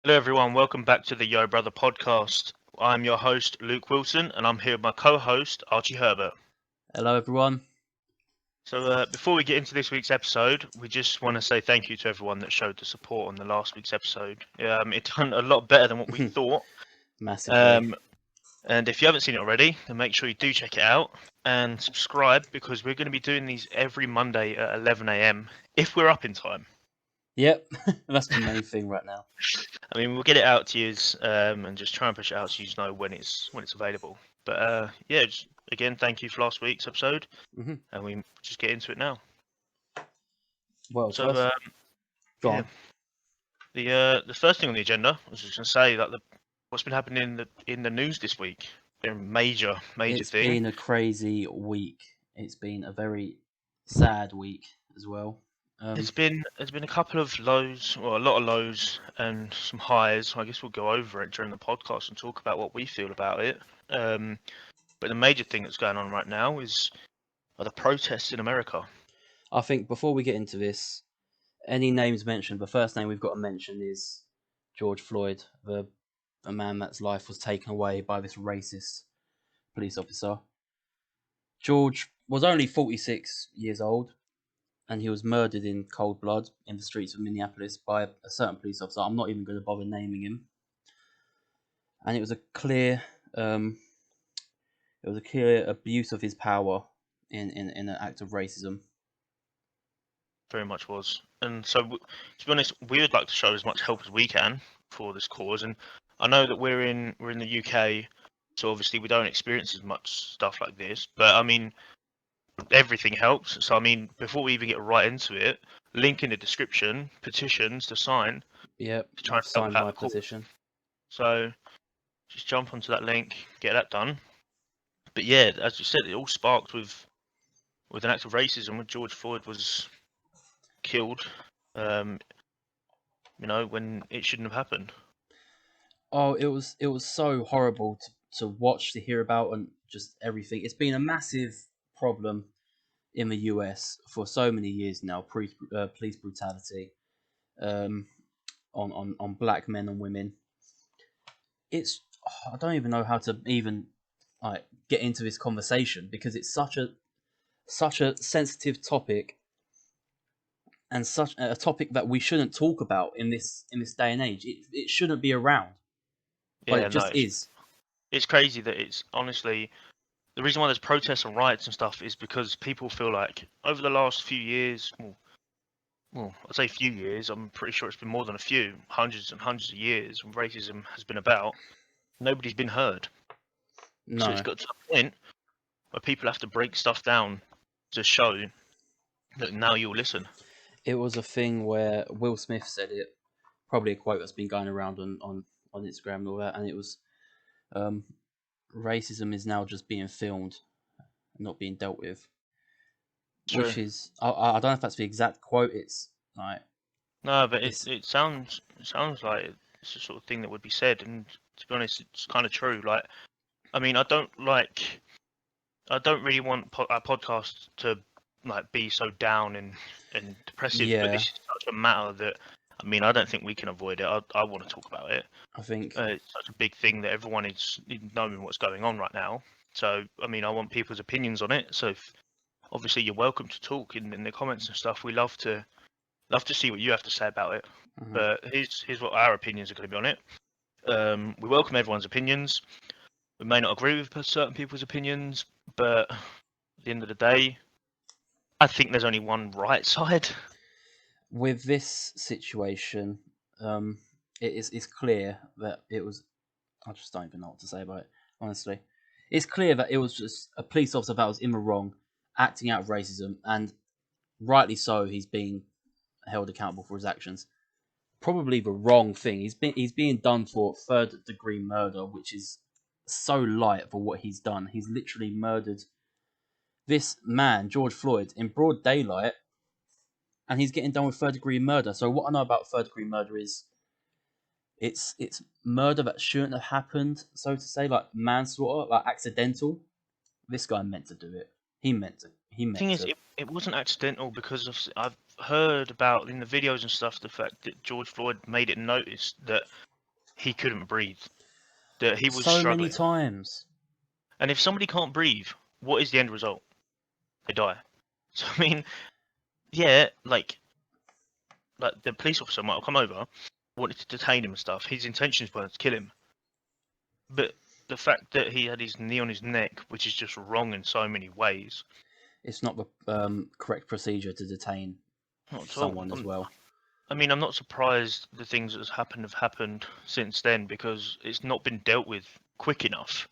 Hello, everyone. Welcome back to the Yo Brother podcast. I'm your host, Luke Wilson, and I'm here with my co host, Archie Herbert. Hello, everyone. So, before we get into this week's episode, we just want to say thank you to everyone that showed the support on the last week's episode. It done a lot better than what we thought. Massively. And if you haven't seen it already, then make sure you do check it out and subscribe because we're going to be doing these every Monday at 11 a.m. if we're up in time. Yep, that's the main thing right now. I mean, we'll get it out to you and just try and push it out so you know when it's available. But yeah, again, thank you for last week's episode, and we just get into it now. Well, So, first, go on. The first thing on the agenda, I was just going to say that what's been happening in the news this week. A major It's thing. been a crazy week. It's been a very sad week as well. There's been a couple of lows, or a lot of lows, and some highs. I guess we'll go over it during the podcast and talk about what we feel about it. But the major thing that's going on right now are the protests in America. I think before we get into this, any names mentioned, the first name we've got to mention is George Floyd, a man that's life was taken away by this racist police officer. George was only 46 years old, and he was murdered in cold blood in the streets of Minneapolis by a certain police officer. I'm not even going to bother naming him. And it was a clear, abuse of his power in an act of racism. Very much was, and so to be honest, we would like to show as much help as we can for this cause. And I know that we're in the UK, so obviously we don't experience as much stuff like this. But I mean, everything helps. So I mean, before we even get right into it, link in the description, petitions to sign. Yep, To try I've and help signed out my the cause. petition. So just jump onto that link, get that done. But yeah, as you said, it all sparked with an act of racism when George Floyd was killed. When it shouldn't have happened. Oh, it was so horrible to watch, to hear about, and just everything. It's been a massive problem in the US for so many years now. Police brutality on black men and women. I don't even know how to even get into this conversation because it's such a sensitive topic, and such a topic that we shouldn't talk about in this day and age. It shouldn't be around, but Yeah, it no, just is. it's crazy that it's honestly the reason why there's protests and riots and stuff is because people feel like over the last few years, well, I'd say few years, I'm pretty sure it's been more than a few, hundreds and hundreds of years when racism has been about, nobody's been heard. So it's No, got to a point where people have to break stuff down to show that now you'll listen. it was a thing where Will Smith said it. Probably a quote that's been going around on Instagram and all that, and it was, um, "Racism is now just being filmed, not being dealt with." True. Which is, I don't know if that's the exact quote. It's like No, but it's it sounds like it's the sort of thing that would be said, and to be honest, it's kind of true. Like, I mean, I don't really want our podcast to like be so down and depressive, but this yeah. is such a matter that I mean, I don't think we can avoid it. I want to talk about it. I think It's such a big thing that everyone is knowing what's going on right now. So, I mean, I want people's opinions on it. So, obviously, you're welcome to talk in the comments and stuff. We love to see what you have to say about it. But here's what our opinions are going to be on it. We welcome everyone's opinions. We may not agree with certain people's opinions, but at the end of the day, I think there's only one right side. with this situation, it's clear that it was. I just don't even know what to say about it. Honestly, it's clear that it was just a police officer that was in the wrong, acting out of racism, and rightly so. He's being held accountable for his actions. Probably the wrong thing. He's being done for third degree murder, which is so light for what he's done. He's literally murdered this man, George Floyd, in broad daylight, and he's getting done with third degree murder. So what I know about third degree murder is it's murder that shouldn't have happened, so to say, like manslaughter, like accidental. This guy meant to do it. He meant to. He The thing meant is, to. it wasn't accidental because I've heard about in the videos and stuff the fact that George Floyd made it noticed that he couldn't breathe. That he was So many struggling. times. And if somebody can't breathe, what is the end result? They die. So I mean, yeah, like the police officer might have come over, wanted to detain him and stuff. His intentions were to kill him, but the fact that he had his knee on his neck, which is just wrong in so many ways. It's not the correct procedure to detain Not at all. someone as well. I mean, I'm not surprised the things that have happened since then because it's not been dealt with quick enough.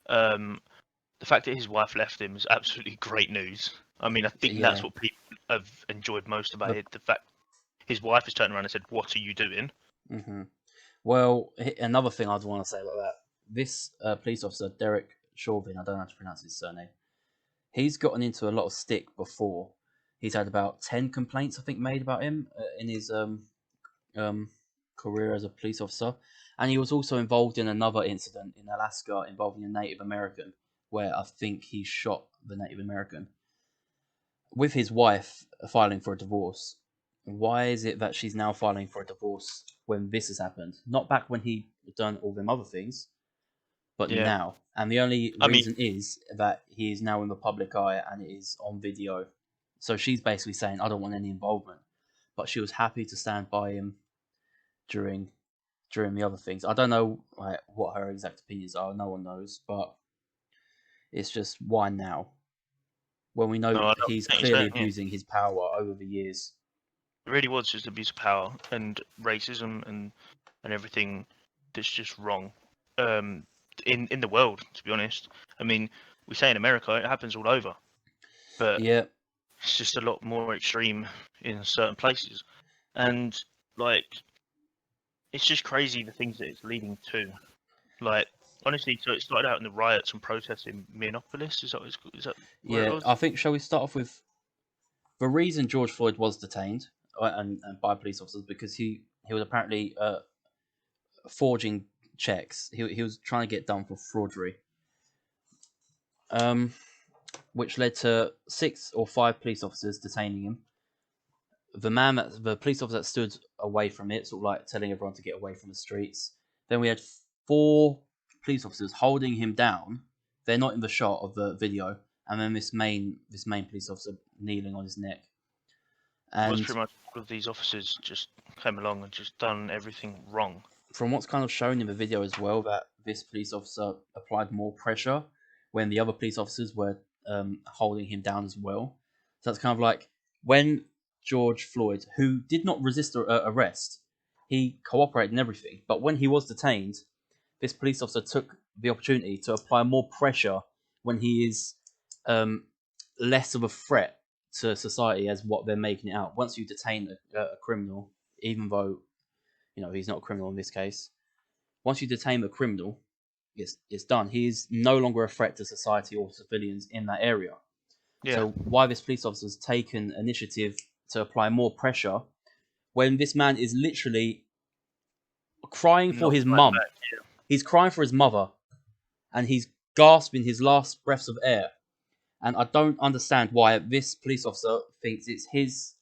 The fact that his wife left him is absolutely great news. I mean, I think Yeah. that's what people have enjoyed most about The- it. The fact his wife has turned around and said, "What are you doing?" hmm Well, another thing I'd want to say about that: this police officer, Derek Chauvin, I don't know how to pronounce his surname. He's gotten into a lot of stick before. He's had about 10 complaints, I think, made about him in his um, career as a police officer. And he was also involved in another incident in Alaska involving a Native American, where I think he shot the Native American. With his wife filing for a divorce, why is it that she's now filing for a divorce when this has happened? Not back when he done all them other things, but Yeah, now. And the only I mean, reason is that he is now in the public eye and it is on video. So she's basically saying, I don't want any involvement. But she was happy to stand by him during the other things. I don't know what her exact opinions are. No one knows, but it's just why now? When we know no, I he's don't think clearly so. Yeah. abusing his power over the years. It really was just abuse of power and racism and everything that's just wrong. Um, in the world, to be honest. I mean, we say in America it happens all over, but Yeah, it's just a lot more extreme in certain places, and like it's just crazy the things that it's leading to. Like honestly, so it started out in the riots and protests in Minneapolis. Is that where it yeah. I was? think, shall we start off with the reason George Floyd was detained and by police officers because he was apparently forging checks. He was trying to get done for fraudery, um, which led to 6 or 5 police officers detaining him. The police officer that stood away from it, sort of like telling everyone to get away from the streets. Then we had 4 police officers holding him down. They're not in the shot of the video, and then this main police officer kneeling on his neck. It was And pretty much all of these officers just came along and just done everything wrong. from what's kind of shown in the video as well, that this police officer applied more pressure when the other police officers were holding him down as well. So that's kind of like when George Floyd, who did not resist arrest, he cooperated in everything. But when he was detained, this police officer took the opportunity to apply more pressure when he is um, less of a threat to society as what they're making it out. Once you detain a criminal, even though he's not a criminal in this case. Once you detain a criminal, it's done. He is no longer a threat to society or civilians in that area. Yeah, So why this police officer has taken initiative to apply more pressure when this man is literally crying for not his fighting mum? back. Yeah, He's crying for his mother, and he's gasping his last breaths of air. And I don't understand why this police officer thinks it's his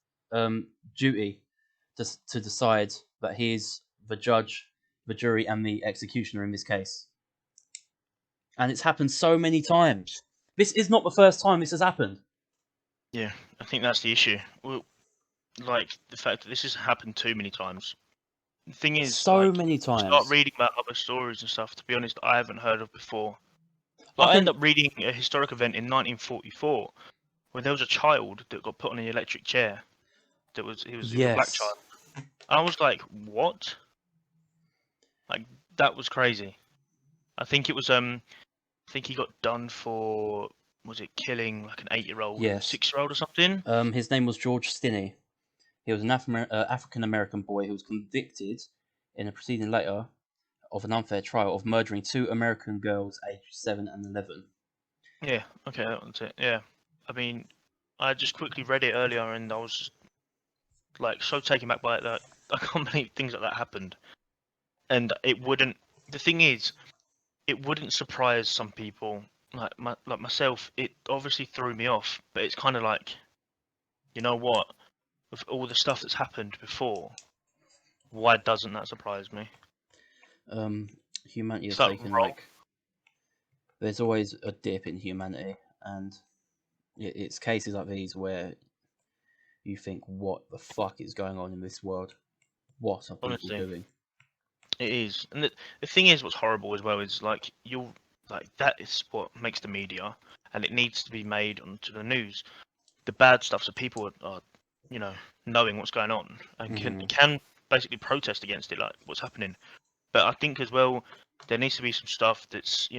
duty to decide that he is the judge, the jury, and the executioner in this case. And it's happened so many times. This is not the first time this has happened. yeah. I think that's the issue. Well, like the fact that this has happened too many times. The thing is, So like, many you start times. reading about other stories and stuff. To be honest, I haven't heard of before. I Like, I ended can, up reading a historic event in 1944 where there was a child that got put on an electric chair. He was a black yes. child. And I was like, what? Like that was crazy. I think it was I think he got done for was it killing like an 8-year-old and a Yes. 6-year-old or something? His name was George Stinney. He was an African American boy who was convicted in a proceeding later of an unfair trial of murdering 2 American girls aged 7 and 11. Yeah, okay, that was it. Yeah. I mean, I just quickly read it earlier and I was just like so taken back by it that I can't believe things like that happened. And it wouldn't the thing is, it wouldn't surprise some people like myself. It obviously threw me off, but it's kind of like, you know what? With all the stuff that's happened before, why doesn't that surprise me? Humanity It's has like taken wrong. there's always a dip in humanity, and it's cases like these where you think, what the fuck is going on in this world? What are people Honestly, doing? it is. And the thing is, what's horrible as well is like you'll like that is what makes the media, and it needs to be made onto the news. The bad stuff, so people are you know, knowing what's going on and Hmm. can basically protest against it, like what's happening. But I think as well, there needs to be some stuff that's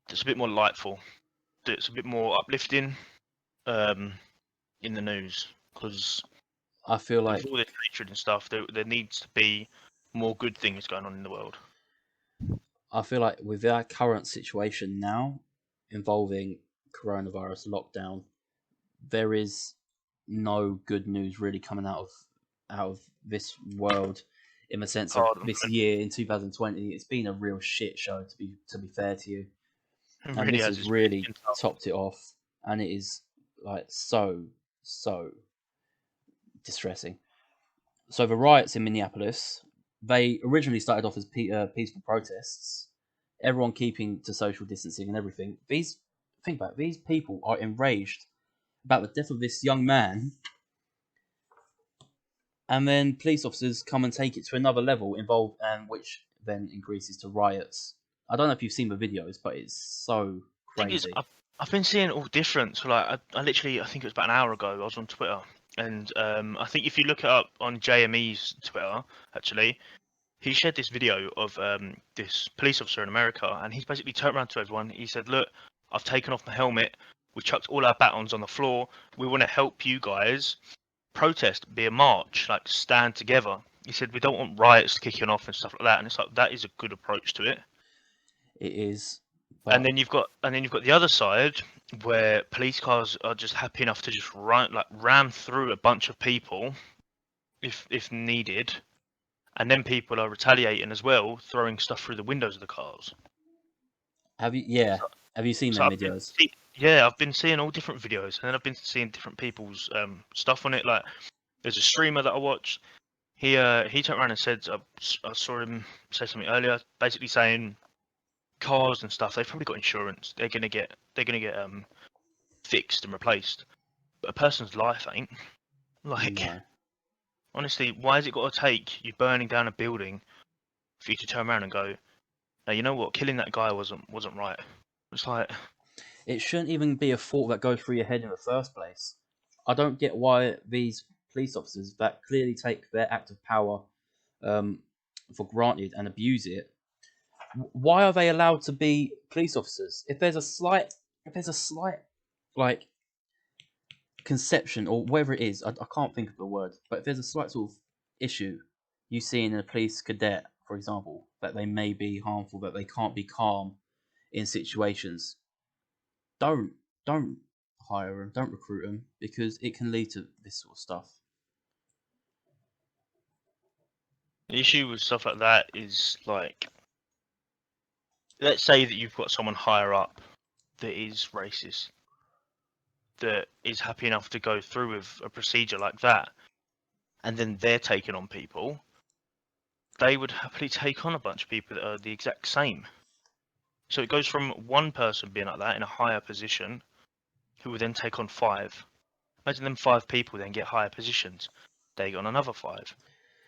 that's a bit more lightful, that's a bit more uplifting um, in the news, because I feel with like all this hatred and stuff, there needs to be more good things going on in the world. with our current situation now involving coronavirus lockdown, there is no good news really coming out of this world, in the sense of Hard, this year in 2020. It's been a real shit show, to be fair to you, it and really this has. has It's really really been tough. topped it off, and it is like so distressing. So the riots in Minneapolis, they originally started off as peaceful protests, everyone keeping to social distancing and everything. Think about it, these people are enraged about the death of this young man, and then police officers come and take it to another level, involved, and which then increases to riots. I don't know if you've seen the videos, but it's so Thing is, crazy. I've been seeing all different. So like, I literally, I think it was about an hour ago, I was on Twitter, and I think if you look it up on JME's Twitter, actually, he shared this video of this police officer in America, and he's basically turned around to everyone. He said, "Look, I've taken off my helmet. We chucked all our batons on the floor. We want to help you guys protest, be a march, like stand together." He said, "We don't want riots kicking off and stuff like that." And it's like that is a good approach to it. It is, And but then you've got the other side where police cars are just happy enough to just ram through a bunch of people if needed, and then people are retaliating as well, throwing stuff through the windows of the cars. have you? Yeah, So, have you seen so them I've been videos? yeah, I've been seeing all different videos, and then I've been seeing different people's stuff on it. Like there's a streamer that I watch. He turned around and said, I saw him say something earlier, basically saying cars and stuff. They've probably got insurance. They're gonna get fixed and replaced. But a person's life ain't. Like No. honestly, why has it got to take you burning down a building for you to turn around and go, "Now you know what? Killing that guy wasn't right." It's like It shouldn't even be a thought that goes through your head in the first place. I don't get why these police officers that clearly take their act of power um, for granted and abuse it. Why are they allowed to be police officers? If there's a slight like conception or whatever it is, I can't think of the word, but if there's a slight sort of issue you see in a police cadet, for example, that they may be harmful, that they can't be calm in situations, don't don't hire them, don't recruit them, because it can lead to this sort of stuff. the issue with stuff like that is like, let's say that you've got someone higher up that is racist, that is happy enough to go through with a procedure like that, and then they're taking on people, they would happily take on a bunch of people that are the exact same. So it goes from one person being like that in a higher position, who would then take on five. Imagine them five people then get higher positions. They get on another five.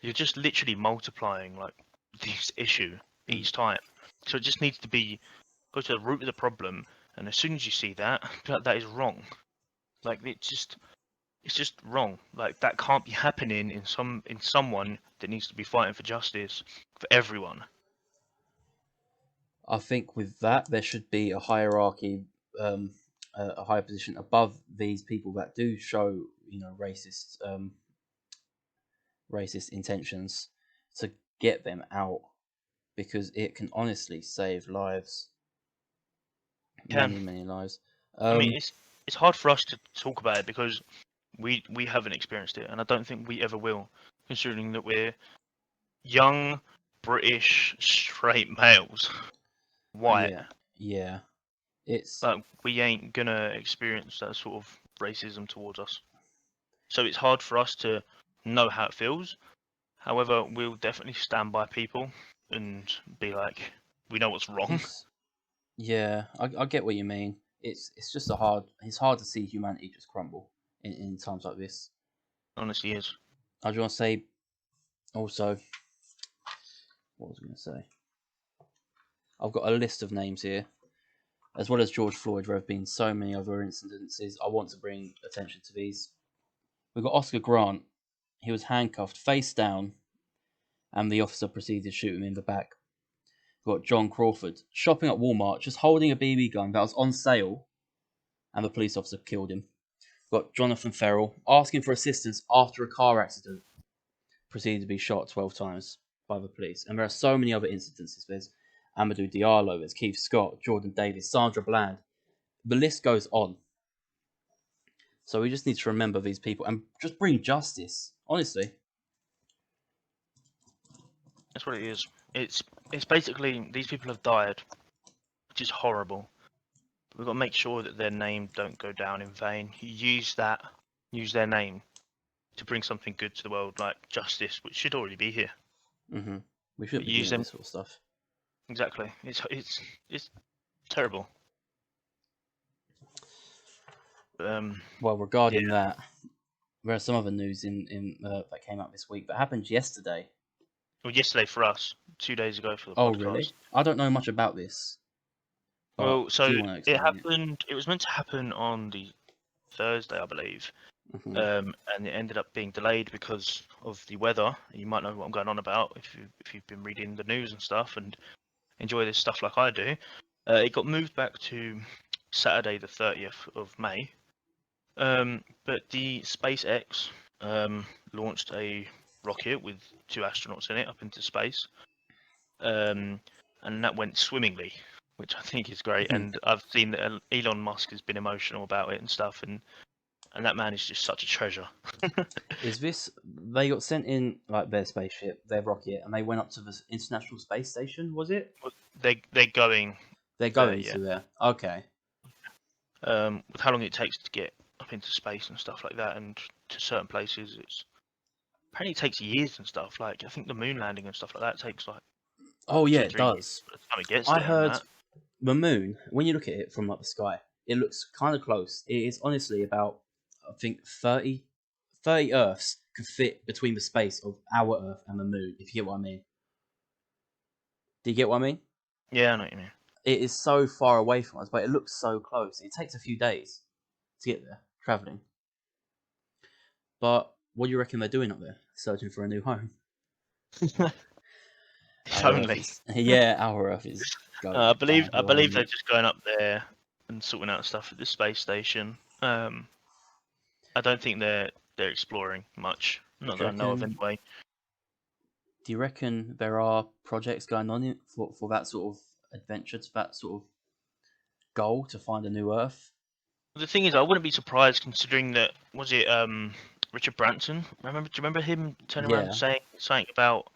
You're just literally multiplying like this issue Mm. each time. So it just needs to be go to the root of the problem, and as soon as you see that, be like, that is wrong. Like it's just wrong. Like that can't be happening in someone that needs to be fighting for justice for everyone. I think with that there should be a hierarchy, um, a higher position above these people that do show, racist intentions, to get them out, because it can honestly save lives, Can many lives. I mean Um, it's hard for us to talk about it because we haven't experienced it, and I don't think we ever will, considering that we're young British straight males, white. yeah, yeah, it's Like we ain't gonna experience that sort of racism towards us. So it's hard for us to know how it feels. However, we'll definitely stand by people. and be like, we know what's wrong. Yeah, I get what you mean. It's just it's hard to see humanity just crumble in times like this. Honestly, is. I just want to say also, what was I going to say? I've got a list of names here, as well as George Floyd. There have been so many other incidences. I want to bring attention to these. We've got Oscar Grant. He was handcuffed, face down, and the officer proceeded to shoot him in the back. We've got John Crawford shopping at Walmart, just holding a BB gun that was on sale, and the police officer killed him. We've got Jonathan Ferrell asking for assistance after a car accident, proceeded to be shot 12 times by the police. And there are so many other incidences. There's Amadou Diallo, there's Keith Scott, Jordan Davis, Sandra Bland. The list goes on. So we just need to remember these people and just bring justice, honestly. That's what it is. It's basically these people have died, which is horrible. We've got to make sure that their name don't go down in vain. Use their name to bring something good to the world, like justice, which should already be here. Mm-hmm. We shouldn't But be use doing them this sort of stuff. exactly. It's terrible. Well, regarding Yeah. that, there are some other news in that came out this week that happened yesterday. Well, yesterday for us, 2 days ago for the Oh, podcast. really? I don't know much about this. But Well, so do you want to it explain it? happened. It was meant to happen on the Thursday, I believe, Mm-hmm. and it ended up being delayed because of the weather. You might know what I'm going on about if you've been reading the news and stuff and enjoy this stuff like I do. It got moved back to Saturday, the 30th of May. But the SpaceX launched a rocket with 2 astronauts in it up into space, and that went swimmingly, which I think is great. And I've seen that Elon Musk has been emotional about it and stuff, and that man is just such a treasure. Is this they got sent in like their spaceship, their rocket, and they went up to the International Space Station? Was it? They're going They're there, going yeah. to there. Okay. With how long it takes to get up into space and stuff like that, and to certain places, it's apparently it takes years and stuff. Like I think the moon landing and stuff like that takes like Oh yeah, two, it 3 years does. by the time it gets I there and heard that. the moon. When you look at it from like the sky, it looks kind of close. It is honestly about I think 30 Earths could fit between the space of our Earth and the moon. If you get what I mean. Do you get what I mean? Yeah, I know what you mean. It is so far away from us, but it looks so close. It takes a few days to get there, traveling. But what do you reckon they're doing up there? Searching for a new home. If Our Earth only. is yeah, our Earth is I going believe down. they're just going up there and sorting out stuff at the space station. I don't think they're exploring much. Not Do you that I know of reckon? anyway. Do you reckon there are projects going on for that sort of adventure, to that sort of goal to find a new Earth? The thing is, I wouldn't be surprised considering that was it Richard Branson? Do you remember him turning around and Yeah. saying something about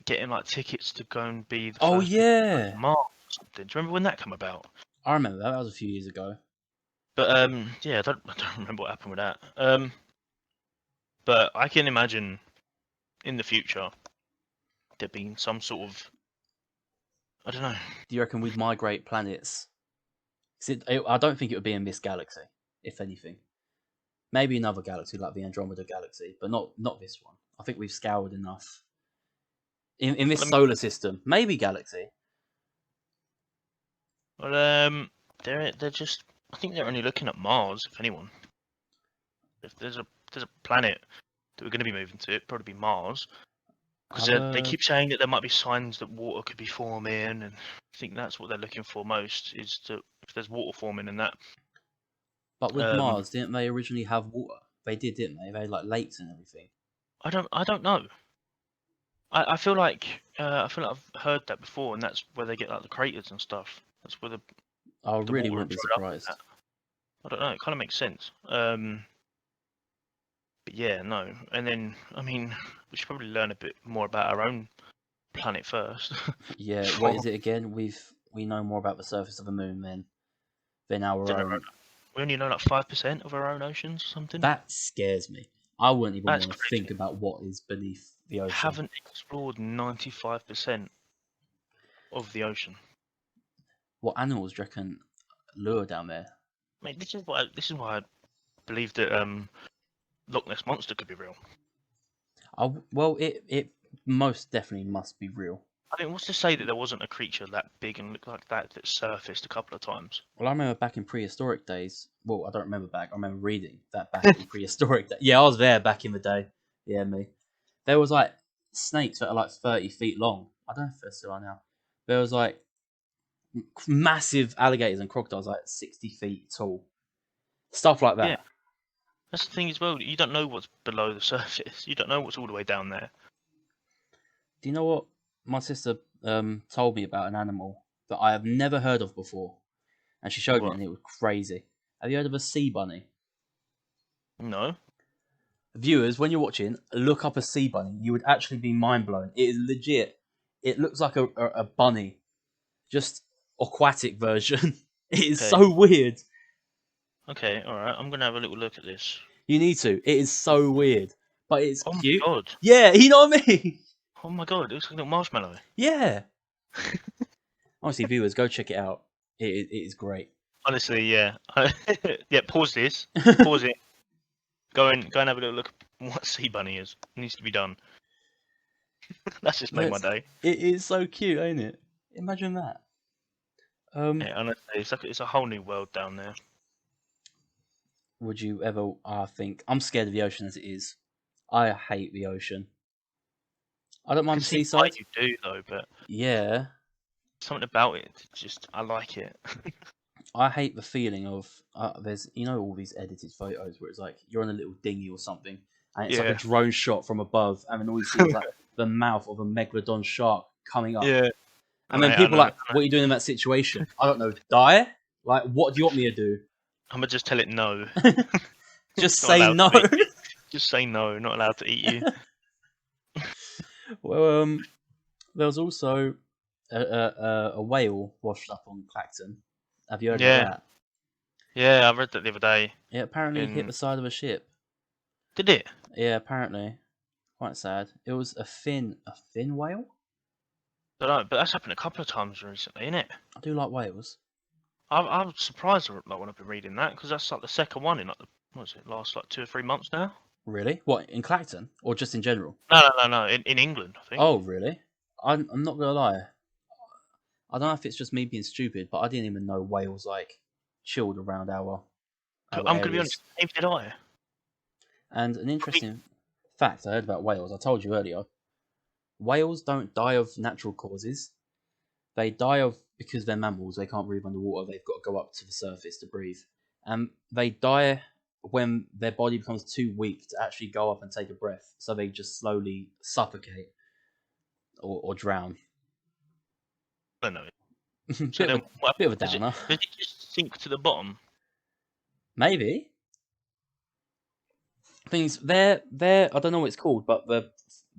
getting like tickets to go and be the Oh first people to go yeah, to Mars or something? Do you remember when that came about? I remember that. That was a few years ago. But yeah, I don't remember what happened with that. But I can imagine in the future there being some sort of, I don't know. Do you reckon we'd migrate planets? 'Cause I don't think it would be in this galaxy, if anything. Maybe another galaxy like the Andromeda Galaxy, but not this one. I think we've scoured enough in this Well, I mean, solar system. Maybe galaxy. well, they're just. I think they're only looking at Mars, if anyone. If there's a planet that we're going to be moving to, it'd probably be Mars, because I've they heard, keep saying that there might be signs that water could be forming, and I think that's what they're looking for most is to if there's water forming and that. but with Um, Mars, didn't they originally have water? They did, didn't they? They had like lakes and everything. I don't know. I feel like I've heard that before, and that's where they get like the craters and stuff. That's where I the really water wouldn't be had dried up. And surprised. that. I don't know. It kind of makes sense. But yeah, no. And then I mean, we should probably learn a bit more about our own planet first. Yeah, what before is it again? We know more about the surface of the moon than our than our own. own. We only know like 5% of our own oceans or something. That scares me. I wouldn't even That's want to crazy. think about what is beneath the We ocean. haven't explored 95%. of the ocean. What animals do you reckon lure down there? Mate, this is why I believe that Loch Ness monster could be real. Well, it most definitely must be real. I mean, what's to say that there wasn't a creature that big and looked like that surfaced a couple of times? Well, I remember back in prehistoric days. Well, I don't remember back. I remember reading that back in prehistoric days. Yeah, I was there back in the day. Yeah, me. There was like snakes that are like 30 feet long. I don't know if they still are now. There was like massive alligators and crocodiles like 60 feet tall. Stuff like Yeah, that. that's the thing as well. You don't know what's below the surface. You don't know what's all the way down there. Do you know what my sister told me about an animal that I have never heard of before? And she showed me What? and it was crazy. Have you heard of a sea bunny? No. Viewers, when you're watching, look up a sea bunny. You would actually be mind blown. It is legit. It looks like a bunny, just aquatic version. It is Okay. so weird. Okay. All right. I'm gonna have a little look at this. You need to. It is so weird, but it's Oh my cute. god. Yeah, you know what I mean. Oh my god. It looks like a little marshmallow. Yeah. Honestly, viewers, go check it out. It is great. Honestly, yeah. Yeah. Pause this. Pause it. Go and have a little look at what sea bunny is. It needs to be done. That's just made my day. It is so cute, ain't it? Imagine that. Yeah, honestly, it's a whole new world down there. Would you ever? I think I'm scared of the ocean as it is. I hate the ocean. I don't I mind can the see why seaside. you do though, but Yeah, something about it, just I like it. I hate the feeling of there's all these edited photos where it's like you're on a little dinghy or something, and it's like a Yeah. drone shot from above, and then all you see is like the mouth of a megalodon shark coming up, Yeah. and then Mate, I people know. are like, "What are you doing in that situation?" I don't know. Die? Like, what do you want me to do? I'm gonna just tell it no. Just Not say allowed no. to eat you. Just say no. Not allowed to eat you. Well, there was also a whale washed up on Clacton. Have you heard about Yeah. that? Yeah, I read that the other day. It apparently hit In the side of a ship. did it? Yeah, apparently. Quite sad. It was a fin whale. Don't know, but that's happened a couple of times recently, isn't it? I do like whales. I'm surprised like when I've been reading that because that's like the second one in like the what was it last like 2 or 3 months now. Really? What, in Clacton or just in general? No. In England, I think. Oh, really? I'm not gonna lie. I don't know if it's just me being stupid, but I didn't even know whales like chilled around our I'm gonna be honest. areas. Neither did I. And an Probably, interesting fact I heard about whales. I told you earlier. Whales don't die of natural causes. They die of because they're mammals. They can't breathe underwater. They've got to go up to the surface to breathe. And they die when their body becomes too weak to actually go up and take a breath. So they just slowly suffocate or drown. I don't know. So bit of then, a what bit of a does it? downer. Does it just sink to the bottom? Maybe. Things they're I don't know what it's called, but the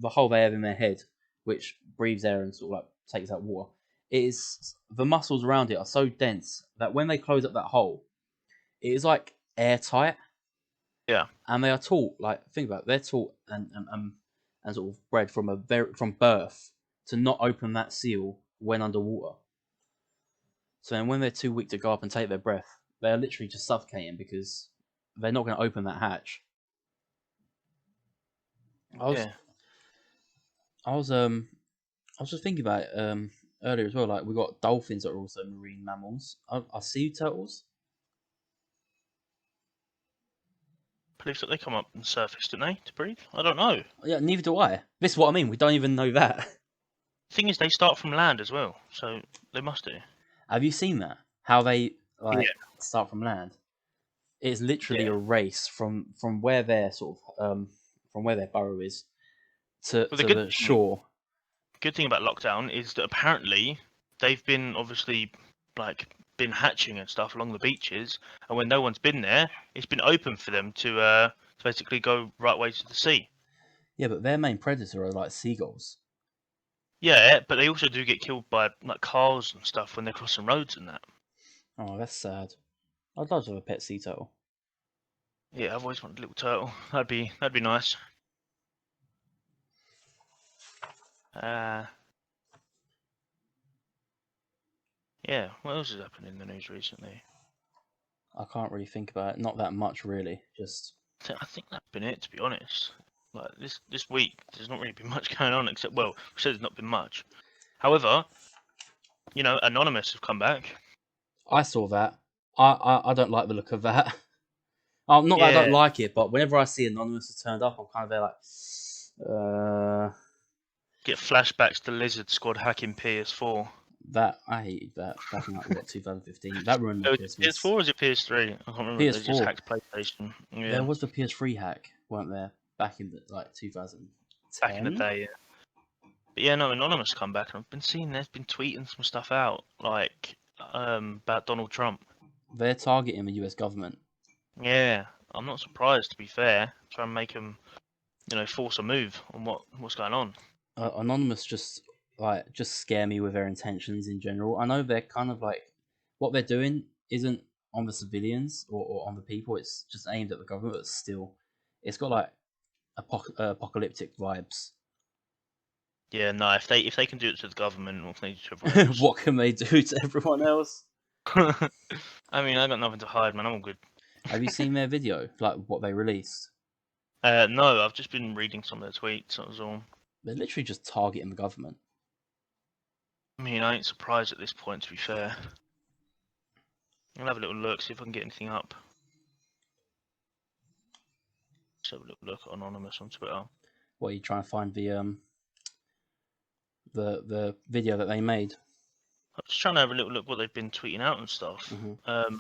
hole they have in their head, which breathes air and sort of like takes out water, is the muscles around it are so dense that when they close up that hole, it is like airtight. Yeah. And they are taught, like, think about it, they're taught and sort of bred from birth to not open that seal when underwater. So then when they're too weak to go up and take their breath, they are literally just suffocating because they're not going to open that hatch. I was Yeah. I was um I was just thinking about it earlier as well. Like we got dolphins that are also marine mammals. Are sea turtles? Believe that they come up and surface, don't they, to breathe? I don't know. Yeah, neither do I. This is what I mean. We don't even know that. Thing is, they start from land as well, so they must do. Have you seen that? How they Yeah. like start from land? It's literally Yeah. a race from where their sort of from where their burrow is Well, to the shore. good thing about lockdown is that apparently they've been obviously like been hatching and stuff along the beaches, and when no one's been there, it's been open for them to basically go right way to the sea. Yeah, but their main predator are like seagulls. Yeah, but they also do get killed by like cars and stuff when they're crossing roads and that. Oh, that's sad. I'd love to have a pet sea turtle. Yeah, I've always wanted a little turtle. That'd be nice. Uh, Yeah, what else has happened in the news recently? I can't really think about it. Not that much, really. Just I think that's been it, to be honest. Like this week, there's not really been much going on except, well, we said there's not been much. However, Anonymous have come back. I saw that. I don't like the look of that. Not that I don't Yeah, like it, but whenever I see Anonymous has turned up, I'm kind of there get flashbacks to Lizard Squad hacking PS4. that I hated that back in 2015. That ruined my Oh, was it PS4 Christmas. or was it PS3? I can't remember. They just PS4. hacked PlayStation. There Yeah, was the PS3 hack, weren't there? Back in 2010. back in the day. Yeah. But yeah, no, Anonymous come back, and I've been seeing they've been tweeting some stuff out, like about Donald Trump. They're targeting the US government. Yeah, I'm not surprised, to be fair. Try and make them, force a move on what's going on. Anonymous just scare me with their intentions in general. I know they're kind of like what they're doing isn't on the civilians or on the people. It's just aimed at the government, but still, it's got like apocalyptic vibes. Yeah, no, if they can do it to the government, what can they do to everyone else? What can they do to everyone else? I mean, I got nothing to hide, man. I'm all good. Have you seen their video, like what they released? No, I've just been reading some of their tweets. That was all. They're literally just targeting the government. I mean, I ain't surprised at this point, to be fair. I'll have a little look, see if I can get anything up. Let's have a little look at Anonymous on Twitter. What are you trying to find the video that they made? I'm just trying to have a little look what they've been tweeting out and stuff. Mm-hmm.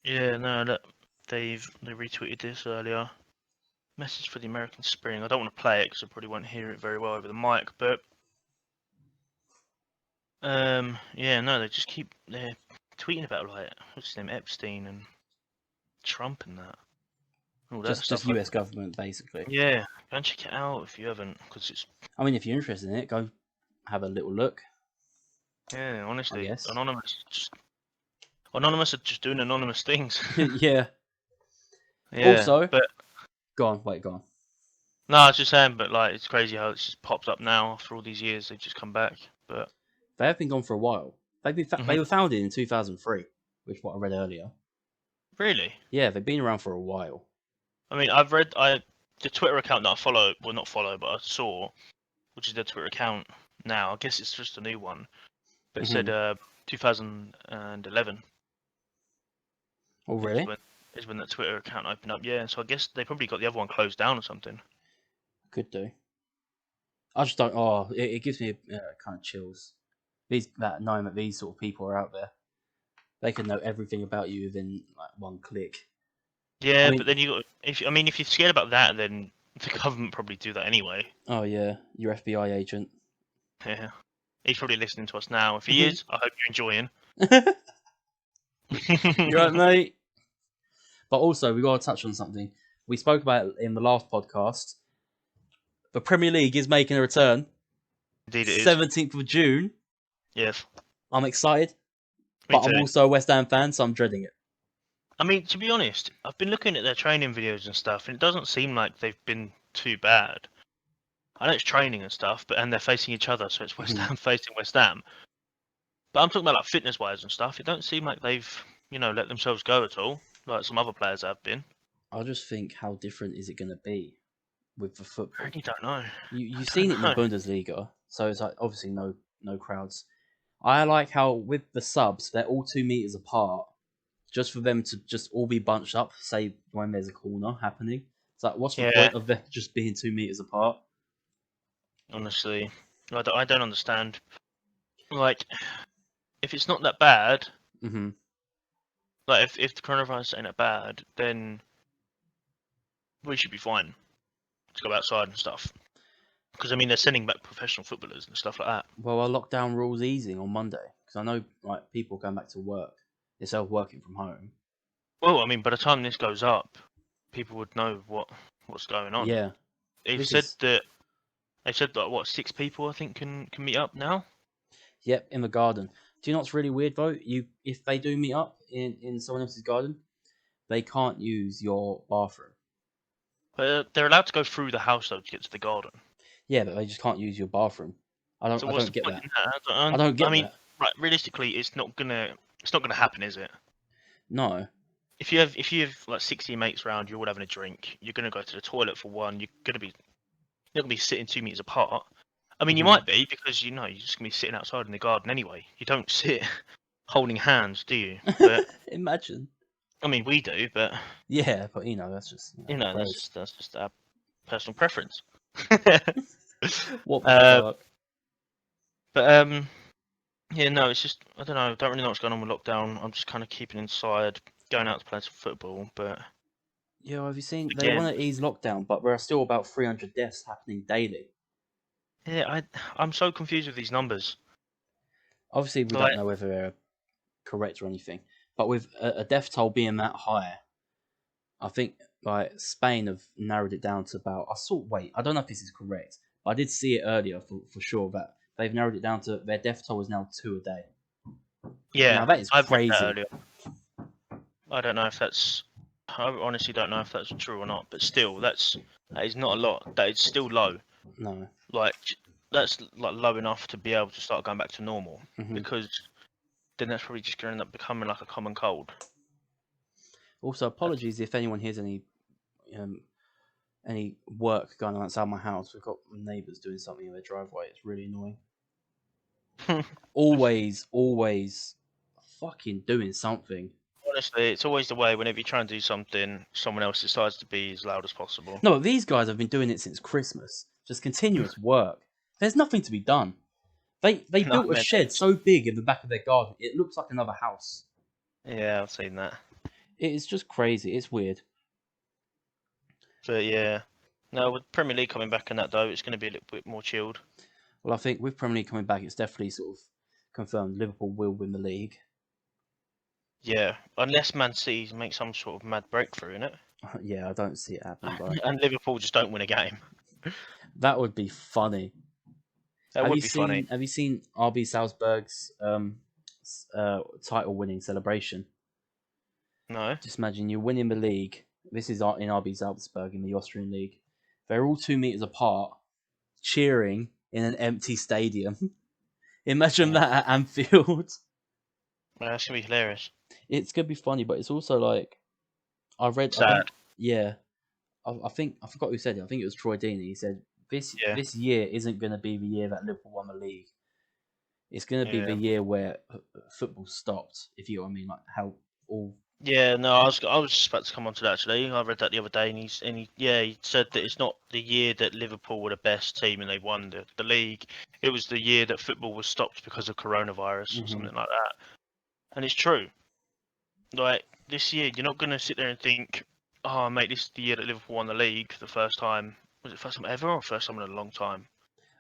Yeah, no, look, they retweeted this earlier. Message for the American Spring. I don't want to play it because I probably won't hear it very well over the mic, but yeah, no, they're tweeting about like what's his name, Epstein and Trump and that, all that Just stuff. US government basically. Yeah, go and check it out if you haven't, because it's I mean, if you're interested in it, go have a little look. yeah, I honestly, guess. Anonymous are just doing anonymous things. Yeah. Yeah, Also, but go on. no, I was just saying, but like it's crazy how it's just popped up now after all these years. They've just come back, but They have been gone for a while. They Mhm. were founded in 2003, which is what I read earlier. Really, Yeah, they've been around for a while. I mean, the Twitter account that I follow, well, not follow, but I saw, which is their Twitter account now. I guess it's just a new one, but it said 2011 Oh, is really? when that Twitter account opened up. Yeah, so I guess they probably got the other one closed down or something. Could do. I just don't. Oh, it gives me kind of chills. Knowing that these sort of people are out there, they can know everything about you within like one click. I Yeah, mean, but then if you're scared about that, then the government probably do that anyway. oh yeah, your FBI agent. Yeah, he's probably listening to us now. If he is, I hope you're enjoying. You're right, mate. But also, we got to touch on something. We spoke about it in the last podcast. The Premier League is making a return. Indeed, it is. 17th of June. Yes, I'm excited, me but I'm too. also a West Ham fan, so I'm dreading it. I mean, to be honest, I've been looking at their training videos and stuff, and it doesn't seem like they've been too bad. I know it's training and stuff, and they're facing each other, so it's West Ham facing West Ham. But I'm talking about like fitness-wise and stuff. It don't seem like they've, let themselves go at all, like some other players have been. I just think, how different is it going to be with the I football? really don't know. You've I seen it in the don't know. Bundesliga, so it's like obviously no crowds. I like how with the subs they're all 2 meters apart, just for them to just all be bunched up. Say when there's a corner happening, it's like what's the Yeah, point of them just being 2 meters apart? honestly, I don't understand. Like, if it's not that bad, Mm-hmm. like if the coronavirus ain't that bad, then we should be fine to go outside and stuff. Because I mean, they're sending back professional footballers and stuff like that. Well, our lockdown rules easing on Monday because I know like people going back to work, themselves working from home. Well, I mean, by the time this goes up, people would know what's going on. Yeah, They've this said is that what 6 people I think can meet up now. yep in the garden. Do you know what's really weird though? If they do meet up in someone else's garden, they can't use your bathroom. But they're allowed to go through the house though to get to the garden. Yeah, but they just can't use your bathroom. So I what's don't the get point that. in that? I don't I get mean, that. right, realistically, it's not gonna happen, is it? No. If you have like 60 mates around, you're all having a drink. You're gonna go to the toilet for one. You're not gonna be sitting 2 meters apart. I mean, you Mhm. might be because you're just gonna be sitting outside in the garden anyway. You don't sit holding hands, do you? But Imagine. I mean, we do, but Yeah, but that's just that's gross. just our personal preference. What the uh, fuck? but yeah, no, it's just I don't know. I don't really know what's going on with lockdown. I'm just kind of keeping inside, going out to play some football. But Yeah, have you seen? They again, want to ease lockdown, but there are still about 300 deaths happening daily. yeah, I'm so confused with these numbers. Obviously, we don't Like, know whether they're correct or anything, but with a death toll being that high, I think like Spain have narrowed it down to about. Wait, I don't know if this is correct, but I did see it earlier for sure that they've narrowed it down to their death toll is now 2 a day. Now yeah, that is I've read that crazy. earlier. I don't know if that's. I honestly don't know if that's true or not. But still, that is not a lot. That is still low. No. Like that's like low enough to be able to start going back to normal. Hmm. Because then that's probably just going to end up becoming like a common cold. Also, That's, apologies if anyone hears any work going on outside my house. We've got neighbours doing something in their driveway. It's really annoying. Always fucking doing something. honestly, it's always the way. Whenever you try and do something, someone else decides to be as loud as possible. No, but these guys have been doing it since Christmas. Just continuous work. There's nothing to be done. They No, built a man. shed so big in the back of their garden, it looks like another house. Yeah, I've seen that. It is just crazy. It's weird. But yeah, no, with Premier League coming back in that though, it's going to be a little bit more chilled. Well, I think with Premier League coming back, it's definitely sort of confirmed Liverpool will win the league. Yeah, unless Man City make some sort of mad breakthrough in it, Yeah, I don't see it happening, but and Liverpool just don't win a game. that would be funny. That would be funny. Have you seen RB Salzburg's title winning celebration? No. Just imagine you're winning the league. This is in RB Salzburg in the Austrian league. They're all 2 meters apart, cheering in an empty stadium. Imagine Yeah, that at Anfield. man, that's gonna be hilarious. It's gonna be funny, but it's also like I Sad. don't, yeah. I think I forgot who said it. I think it was Troy Deeney. He said Yeah, this year isn't going to be the year that Liverpool won the league. It's going to be the yeah, year where football stopped. If you know what I mean, like how all. yeah. No, I was just about to come on to that actually. I read that the other day, he said that it's not the year that Liverpool were the best team and they won the league. It was the year that football was stopped because of coronavirus or Mhm. something like that. And it's true. Like this year, you're not gonna sit there and think, "Oh, mate, this is the year that Liverpool won the league for the first time." Was it first time ever or first time in a long time?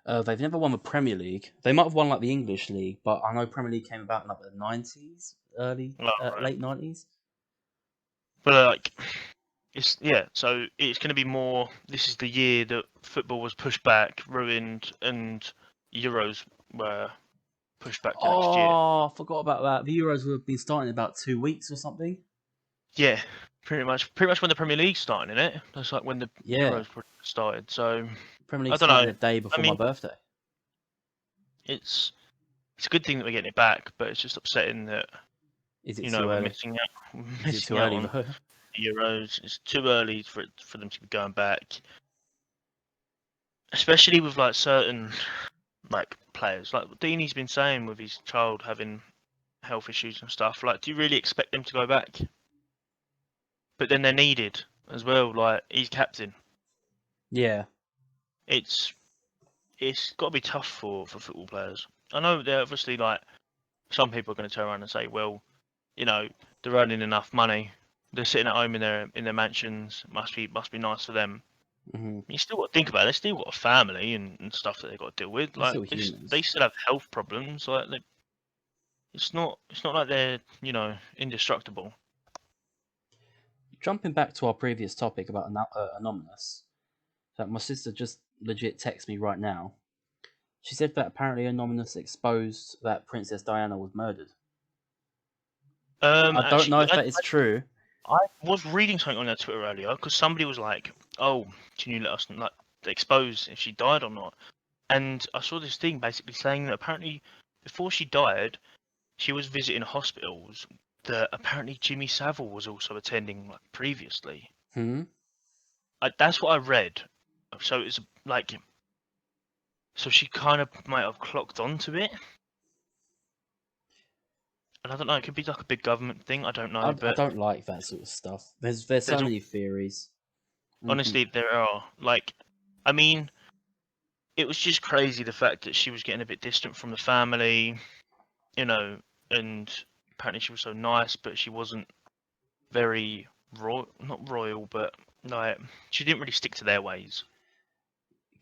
They've never won the Premier League. They might have won like the English league, but I know Premier League came about in like the 90s, Oh, right. late 90s. But like, it's yeah. So it's gonna be more. This is the year that football was pushed back, ruined, and Euros were pushed back to next year. Oh, I forgot about that. The Euros would have been starting in about 2 weeks or something. Yeah, pretty much. Pretty much when the Premier League started in it. That's like when the Yeah, Euros were started. So Premier I League don't starting know. the day I before my mean, birthday. it's it's a good thing that we're getting it back, but it's just upsetting that Is it too we're early? missing out. We're Is it too missing out early on though? the Euros. It's too early for them to be going back, especially with like certain like players. Like what Deeney's been saying with his child having health issues and stuff. Like, do you really expect them to go back? But then they're needed as well. Like he's captain. Yeah. It's it's got to be tough for football players. I know they're obviously like some people are going to turn around and say, well, they're earning enough money. They're sitting at home in their mansions. Must be nice for them. Hmm. You still got to think about it. They still got a family and stuff that they got to deal with. They're Like still they humans. still have health problems. Like it's not like they're indestructible. Jumping back to our previous topic about Anonymous, that my sister just legit texted me right now. She said that apparently Anonymous exposed that Princess Diana was murdered. I don't know Actually, if that is true. I was reading something on their Twitter earlier because somebody was like, "Oh, can you let us like expose if she died or not?" And I saw this thing basically saying that apparently before she died, she was visiting hospitals that apparently Jimmy Savile was also attending like previously. That's what I read. So it's like, so she kind of might have clocked onto it. And I don't know, it could be like a big government thing. I don't know, I but don't like that sort of stuff. There's so there's many theories. honestly there are like, I mean, it was just crazy the fact that she was getting a bit distant from the family, you know, and apparently she was so nice, but she wasn't very royal, not royal, but like she didn't really stick to their ways.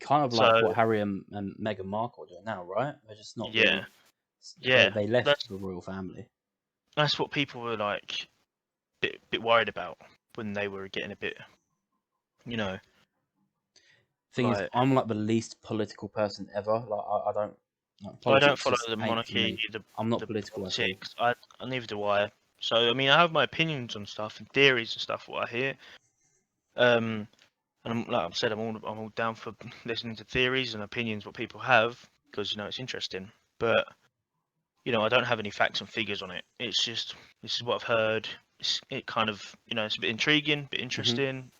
Kind of like So what Harry and Meghan Markle are doing now, right? They're just not yeah, really. yeah, They left that's the royal family. that's what people were like bit worried about when they were getting a bit, you know, Thing is, like I'm like the least political person ever. Like I don't like I don't politics. follow Just the ain't for monarchy, me. I'm not the political at all. politics. I neither do I. So I mean, I have my opinions on stuff and theories and stuff. What I hear, and like I've said, I'm all down for listening to theories and opinions what people have because it's interesting. But I don't have any facts and figures on it. It's just this is what I've heard. It kind of it's a bit intriguing, bit interesting.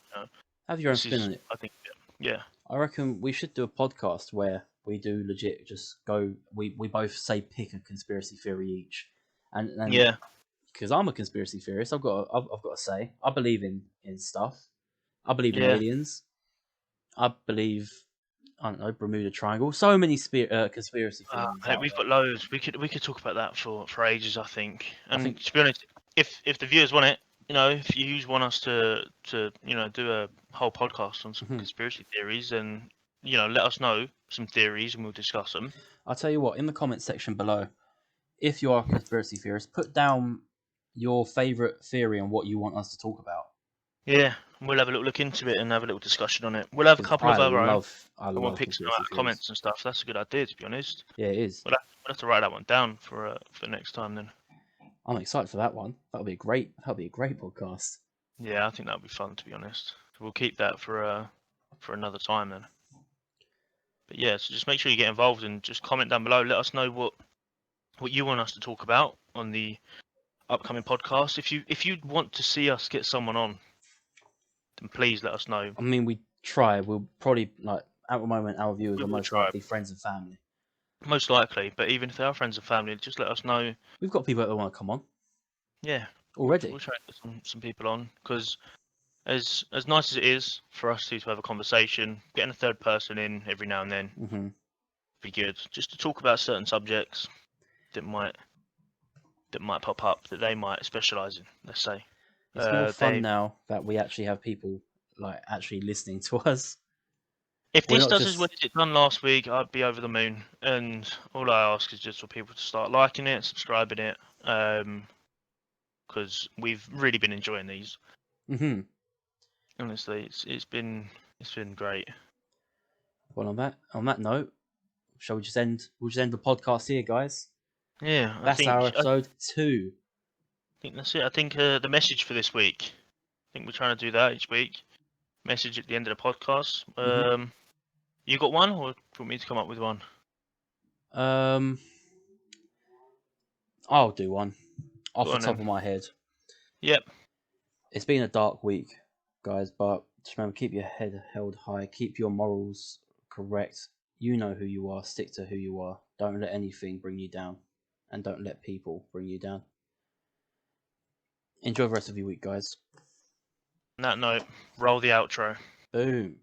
Have your own This spin is on it. I think yeah I reckon we should do a podcast where we do legit just go. We both say pick a conspiracy theory each, and yeah because I'm a conspiracy theorist, I've got to say I believe in stuff. I believe in yeah. aliens. I believe I don't know Bermuda Triangle. So many conspiracy theories Hey, out we've there. got loads. We could talk about that for ages, I think. I And think to be honest, if the viewers want it, if you want us to do a whole podcast on some mhm. conspiracy theories, then let us know some theories and we'll discuss them. I'll tell you what. In the comment section below, if you are a conspiracy theorist, put down your favorite theory and what you want us to talk about. Yeah, we'll have a little look into it and have a little discussion on it. We'll have a Because couple of our own. I I want love to pick some conspiracy theories. comments and stuff. That's a good idea, to be honest. Yeah, it is. We'll have to write that one down for next time then. I'm excited for that one. That'll be a great. That'll be a great podcast. Yeah, I think that'll be fun, to be honest. We'll keep that for another time then. But yeah, so just make sure you get involved and just comment down below. Let us know what you want us to talk about on the upcoming podcast. If you want to see us get someone on, then please let us know. I mean, we try. We'll probably like at the moment our viewers We are will most try, likely friends and family. most likely. But even if they are friends and family, just let us know. We've got people that want to come on Yeah, we'll already. try to get some people on because as nice as it is for us to have a conversation, getting a third person in every now and then Mm-hmm. be good. Just to talk about certain subjects that might pop up that they might specialize in. Let's say. It's more fun They now that we actually have people like actually listening to us. If We're this not does as well just. as it done last week, I'd be over the moon. And all I ask is just for people to start liking it, subscribing it, because we've really been enjoying these. Mm-hmm. Honestly, it's been great. Well, on that note, shall we just end? We'll just end the podcast here, guys. Yeah, That's our episode 2. I think that's it. I think the message for this week. I think we're trying to do that each week. Message at the end of the podcast. Mm-hmm. You got one, or do you want me to come up with one? Um, I'll do one off Go the on top then. of my head. Yep. It's been a dark week, guys, but just remember, keep your head held high, keep your morals correct. You know who you are, stick to who you are. Don't let anything bring you down, and don't let people bring you down. Enjoy the rest of your week, guys. On that note, roll the outro. Boom.